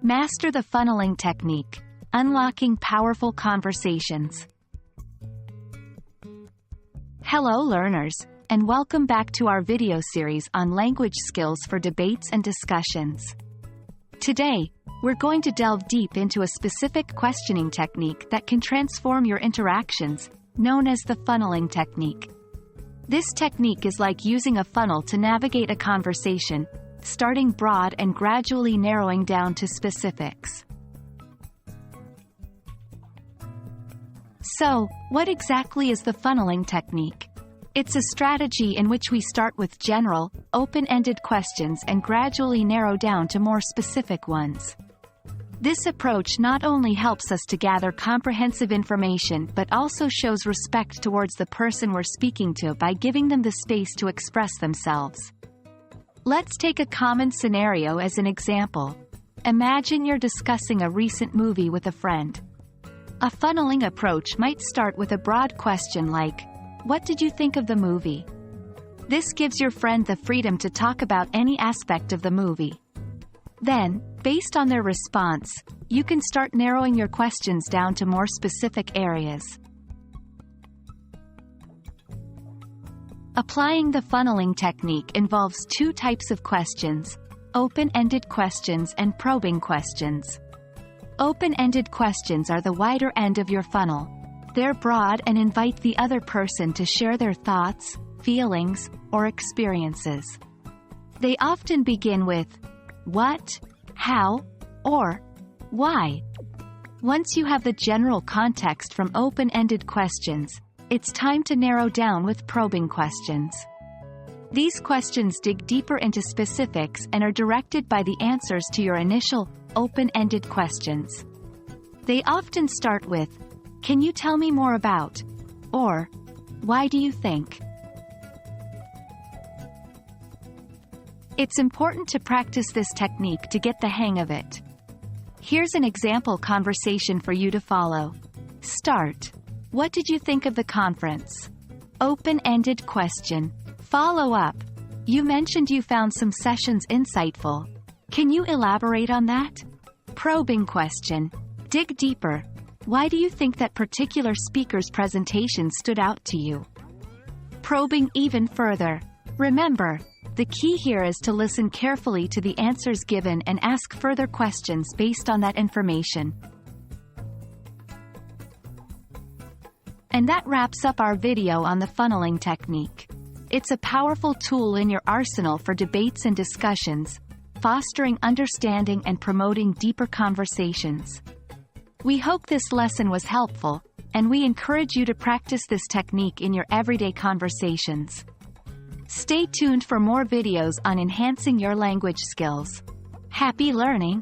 Master the funneling technique, unlocking powerful conversations. Hello learners, and welcome back to our video series on language skills for debates and discussions. Today, we're going to delve deep into a specific questioning technique that can transform your interactions, known as the funneling technique. This technique is like using a funnel to navigate a conversation, starting broad and gradually narrowing down to specifics. So, what exactly is the funneling technique? It's a strategy in which we start with general, open-ended questions and gradually narrow down to more specific ones. This approach not only helps us to gather comprehensive information but also shows respect towards the person we're speaking to by giving them the space to express themselves. Let's take a common scenario as an example. Imagine you're discussing a recent movie with a friend. A funneling approach might start with a broad question like, "What did you think of the movie?" This gives your friend the freedom to talk about any aspect of the movie. Then, based on their response, you can start narrowing your questions down to more specific areas. Applying the funneling technique involves two types of questions: open-ended questions and probing questions. Open-ended questions are the wider end of your funnel. They're broad and invite the other person to share their thoughts, feelings, or experiences. They often begin with what, how, or why. Once you have the general context from open-ended questions, it's time to narrow down with probing questions. These questions dig deeper into specifics and are directed by the answers to your initial, open-ended questions. They often start with, "Can you tell me more about?" or "Why do you think?" It's important to practice this technique to get the hang of it. Here's an example conversation for you to follow. Start. "What did you think of the conference?" Open-ended question. Follow up. "You mentioned you found some sessions insightful. Can you elaborate on that?" Probing question. Dig deeper. "Why do you think that particular speaker's presentation stood out to you?" Probing even further. Remember, the key here is to listen carefully to the answers given and ask further questions based on that information. And that wraps up our video on the funneling technique. It's a powerful tool in your arsenal for debates and discussions, fostering understanding and promoting deeper conversations. We hope this lesson was helpful, and we encourage you to practice this technique in your everyday conversations. Stay tuned for more videos on enhancing your language skills. Happy learning!